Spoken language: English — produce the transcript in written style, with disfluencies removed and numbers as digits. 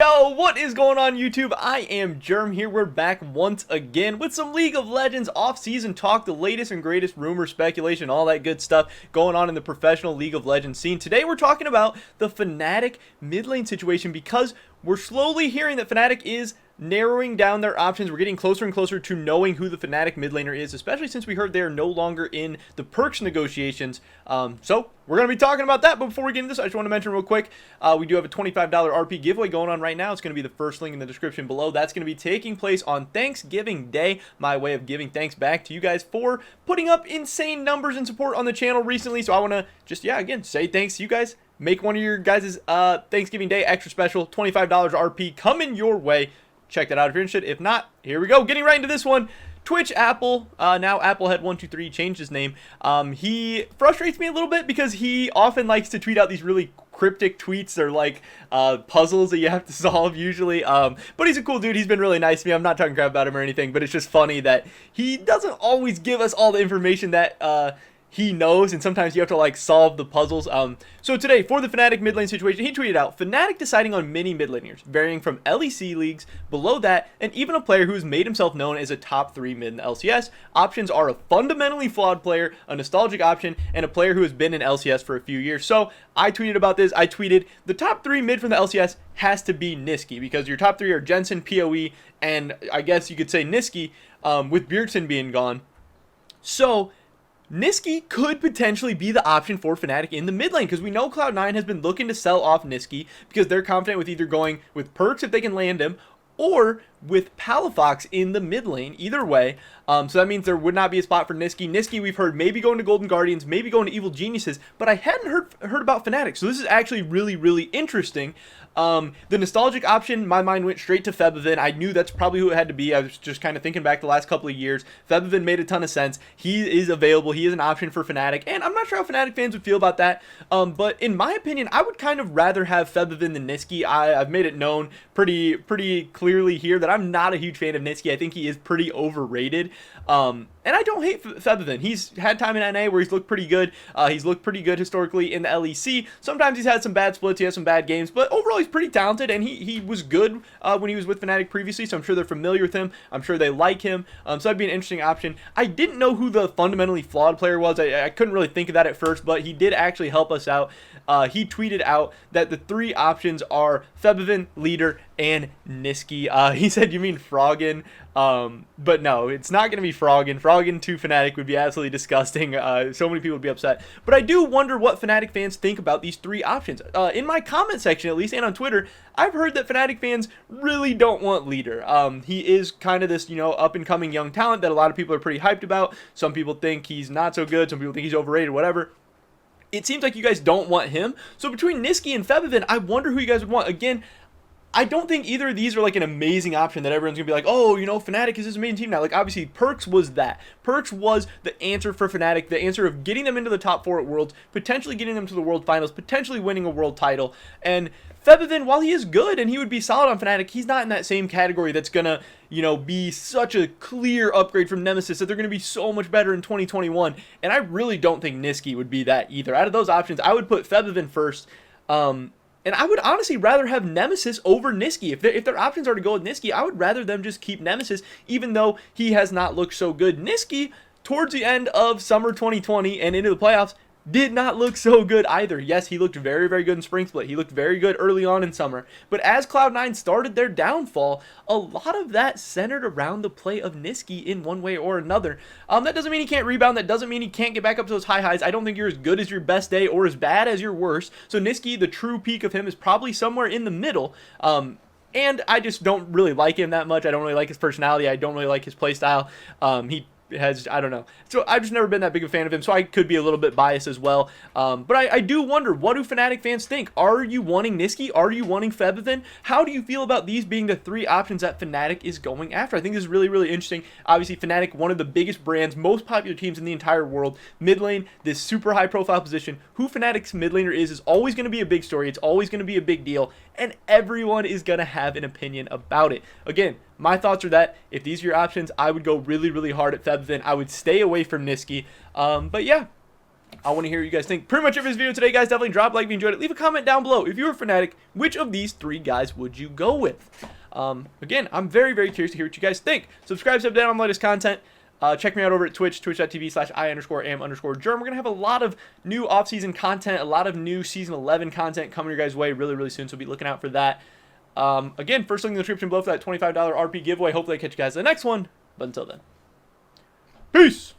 Yo, what is going on YouTube? I am Germ here. We're back once again with some League of Legends off-season talk, the latest and greatest rumor, speculation, all that good stuff going on in the professional League of Legends scene. Today we're talking about the Fnatic mid lane situation because we're slowly hearing that Fnatic is narrowing down their options. We're getting closer and closer to knowing who the Fnatic mid laner is, especially since we heard they're no longer in the perks negotiations. So we're going to be talking about that. But before we get into this, I just want to mention real quick, we do have a $25 RP giveaway going on right now. It's going to be the first link in the description below. That's going to be taking place on Thanksgiving Day. My way of giving thanks back to you guys for putting up insane numbers and support on the channel recently. So I want to just, again, say thanks to you guys. Make one of your guys' Thanksgiving Day extra special, $25 RP coming your way. Check that out if you're interested. If not, here we go. Getting right into this one. Twitch Apple, now Applehead123, changed his name. He frustrates me a little bit because he often likes to tweet out these really cryptic tweets or like puzzles that you have to solve usually. But he's a cool dude. He's been really nice to me. I'm not talking crap about him or anything, but it's just funny that he doesn't always give us all the information that he knows, and sometimes you have to like solve the puzzles. So today for the Fnatic mid lane situation, he tweeted out Fnatic deciding on many mid laners varying from LEC leagues, below that, and even a player who has made himself known as a top 3 mid in the LCS. Options are a fundamentally flawed player, a nostalgic option, and a player who has been in LCS for a few years. So I tweeted about this. I tweeted the top 3 mid from the LCS has to be Nisqy, because your top 3 are Jensen, PoE, and I guess you could say Nisqy, with Bjergsen being gone. So Nisqy could potentially be the option for Fnatic in the mid lane, because we know Cloud9 has been looking to sell off Nisqy because they're confident with either going with perks if they can land him, or with Palafox in the mid lane. Either way, so that means there would not be a spot for Nisqy. Nisqy, we've heard maybe going to Golden Guardians, maybe going to Evil Geniuses, but I hadn't heard about Fnatic, so this is actually really interesting. The nostalgic option, my mind went straight to Febiven. I knew that's probably who it had to be. I was just kind of thinking back the last couple of years. Febiven made a ton of sense. He is available. He is an option for Fnatic, and I'm not sure how Fnatic fans would feel about that. But in my opinion, I would kind of rather have Febiven than Nisqy. I've made it known pretty clearly here that I'm not a huge fan of Nisqy. I think he is pretty overrated. And I don't hate Febiven. He's had time in NA where he's looked pretty good. He's looked pretty good historically in the LEC. Sometimes he's had some bad splits. He has some bad games. But overall, he's pretty talented. And he was good when he was with Fnatic previously. So I'm sure they're familiar with him. I'm sure they like him. So that'd be an interesting option. I didn't know who the fundamentally flawed player was. I couldn't really think of that at first. But he did actually help us out. He tweeted out that the 3 options are Febiven, Lider, and Nisqy. He said, you mean Froggen? But no, it's not going to be Froggen. Froggen to Fnatic would be absolutely disgusting. So many people would be upset. But I do wonder what Fnatic fans think about these 3 options. In my comment section, at least, and on Twitter, I've heard that Fnatic fans really don't want Lider. He is kind of this, up-and-coming young talent that a lot of people are pretty hyped about. Some people think he's not so good. Some people think he's overrated, whatever. It seems like you guys don't want him. So between Nisqy and Febiven, I wonder who you guys would want. Again, I don't think either of these are like an amazing option that everyone's gonna be like, oh, Fnatic is this amazing team now. Like, obviously, Perks was that. Perks was the answer for Fnatic, the answer of getting them into the top 4 at Worlds, potentially getting them to the World Finals, potentially winning a World title. And Febiven, while he is good and he would be solid on Fnatic, he's not in that same category that's gonna, be such a clear upgrade from Nemesis that they're gonna be so much better in 2021. And I really don't think Nisqy would be that either. Out of those options, I would put Febiven first. And I would honestly rather have Nemesis over Nisqy. If their options are to go with Nisqy, I would rather them just keep Nemesis, even though he has not looked so good. Nisqy, towards the end of summer 2020 and into the playoffs, did not look so good either. Yes, he looked very good in Spring Split. He looked very good early on in summer. But as Cloud9 started their downfall, a lot of that centered around the play of Nisqy in one way or another. That doesn't mean he can't rebound. That doesn't mean he can't get back up to those high highs. I don't think you're as good as your best day or as bad as your worst. So Nisqy, the true peak of him is probably somewhere in the middle. And I just don't really like him that much. I don't really like his personality. I don't really like his play style. I don't know. So I've just never been that big of a fan of him, so I could be a little bit biased as well. But I do wonder, what do Fnatic fans think? Are you wanting Nisqy? Are you wanting Febiven? How do you feel about these being the 3 options that Fnatic is going after? I think this is really interesting. Obviously, Fnatic, one of the biggest brands, most popular teams in the entire world. Mid lane, this super high profile position. Who Fnatic's mid laner is always going to be a big story. It's always going to be a big deal. And everyone is going to have an opinion about it. Again, my thoughts are that if these are your options, I would go really hard at Febiven. I would stay away from Nisqy. But yeah, I want to hear what you guys think. Pretty much of this video today, guys. Definitely drop a like if you enjoyed it. Leave a comment down below. If you were Fnatic, which of these 3 guys would you go with? Again, I'm very, very curious to hear what you guys think. Subscribe, sub down on the latest content. Check me out over at Twitch, twitch.tv/I_am_Germ. We're going to have a lot of new offseason content, a lot of new Season 11 content coming your guys' way really, really soon, so be looking out for that. Again, first link in the description below for that $25 RP giveaway. Hopefully I catch you guys in the next one, but until then, peace!